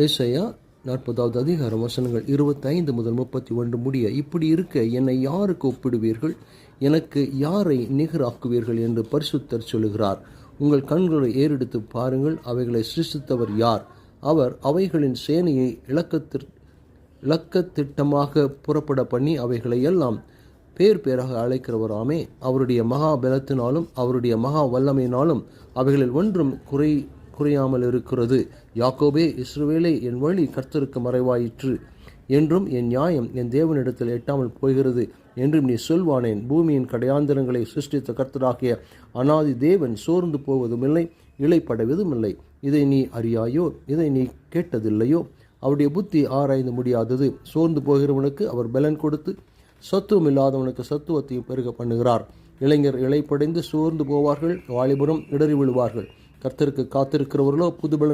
ஏசாயா 40வது அதிகாரம் வசனங்கள் 25 முதல் 31 முடிய. இப்படி இருக்க என்னை யாருக்கு ஒப்பிடுவீர்கள், எனக்கு யாரை நிகராக்குவீர்கள் என்று பரிசுத்தர் சொல்லுகிறார். உங்கள் கண்களை ஏறெடுத்து பாருங்கள், அவைகளை சிருஷ்டித்தவர் யார்? அவர் அவைகளின் சேனையை இலக்கத்திட்டமாக புறப்பட பண்ணி அவைகளை எல்லாம் பேர் பேராக அழைக்கிறவராமே. அவருடைய மகா பலத்தினாலும் அவருடைய மகா வல்லமையினாலும் அவைகளில் ஒன்றும் குறையாமல் இருக்கிறது. யாக்கோபே, இஸ்ரவேலே, என் வழி கர்த்தருக்கு மறைவாயிற்று என்றும் என் நியாயம் என் தேவனிடத்தில் எட்டாமல் போகிறது என்றும் நீ சொல்வானேன். பூமியின் கடையாந்தரங்களை சிருஷ்டித்த கர்த்தராகிய அநாதி தேவன் சோர்ந்து போவதுமில்லை, இளைப்படைவதுமில்லை. இதை நீ அறியாயோ? இதை நீ கேட்டதில்லையோ? அவருடைய புத்தி ஆராய்ந்து முடியாதது. சோர்ந்து போகிறவனுக்கு அவர் பலன் கொடுத்து சத்துவம் இல்லாதவனுக்கு சத்துவத்தையும் பெருக பண்ணுகிறார். இளைஞர் இளைப்படைந்து சோர்ந்து போவார்கள், வாலிபரும் இடறி விழுவார்கள். கர்த்தருக்கு காத்திருக்கிறவர்களோ புதுபலன்